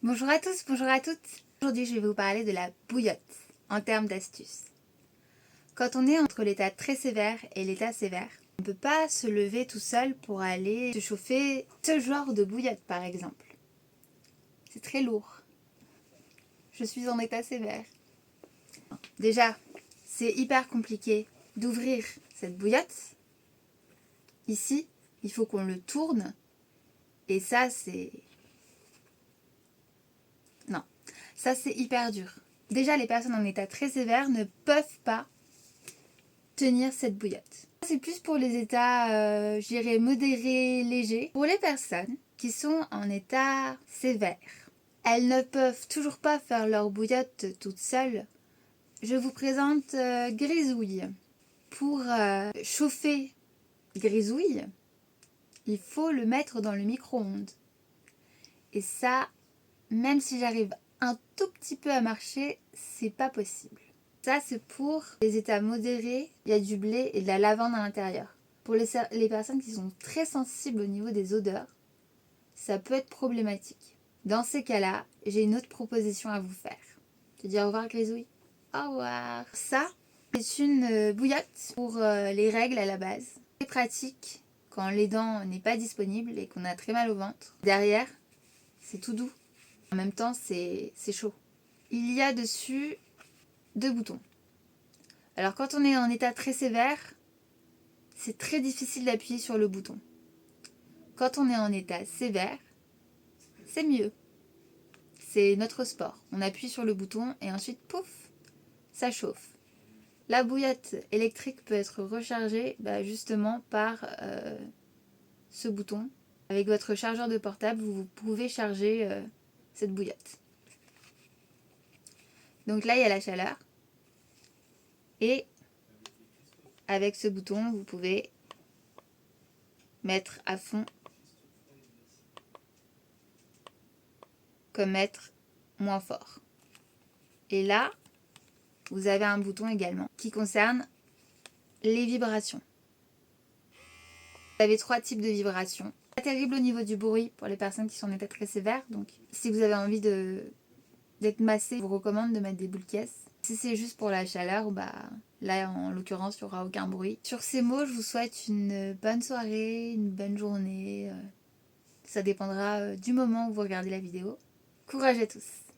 Bonjour à tous, bonjour à toutes. Aujourd'hui, je vais vous parler de la bouillotte en termes d'astuces. Quand on est entre l'état très sévère et l'état sévère, on ne peut pas se lever tout seul pour aller se chauffer ce genre de bouillotte par exemple. C'est très lourd. Je suis en état sévère. Déjà, c'est hyper compliqué d'ouvrir cette bouillotte. Ici, il faut qu'on le tourne. Et ça, Non, ça c'est hyper dur. Déjà, les personnes en état très sévère ne peuvent pas tenir cette bouillotte. C'est plus pour les états, je dirais, modérés, légers. Pour les personnes qui sont en état sévère, elles ne peuvent toujours pas faire leur bouillotte toutes seules. Je vous présente Grisouille. Pour chauffer Grisouille, il faut le mettre dans le micro-ondes. Et ça, même si j'arrive un tout petit peu à marcher, c'est pas possible. Ça, c'est pour les états modérés, il y a du blé et de la lavande à l'intérieur. Pour les personnes qui sont très sensibles au niveau des odeurs, ça peut être problématique. Dans ces cas-là, j'ai une autre proposition à vous faire. Je te dis au revoir, Grisouille. Au revoir. Ça, c'est une bouillotte pour les règles à la base. C'est pratique quand les dents n'est pas disponibles et qu'on a très mal au ventre. Derrière, c'est tout doux. En même temps, c'est chaud. Il y a dessus 2 boutons. Alors quand on est en état très sévère, c'est très difficile d'appuyer sur le bouton. Quand on est en état sévère, c'est mieux. C'est notre sport. On appuie sur le bouton et ensuite, pouf, ça chauffe. La bouillotte électrique peut être rechargée justement par ce bouton. Avec votre chargeur de portable, vous pouvez charger cette bouillotte. Donc là, il y a la chaleur. Et avec ce bouton, vous pouvez mettre à fond comme mettre moins fort. Et là, vous avez un bouton également qui concerne les vibrations. Vous avez 3 types de vibrations. Pas terrible au niveau du bruit pour les personnes qui sont en état très sévère. Donc, si vous avez envie d'être massé, je vous recommande de mettre des boules caisses. Si c'est juste pour la chaleur, là, en l'occurrence, il n'y aura aucun bruit. Sur ces mots, je vous souhaite une bonne soirée, une bonne journée. Ça dépendra du moment où vous regardez la vidéo. Courage à tous!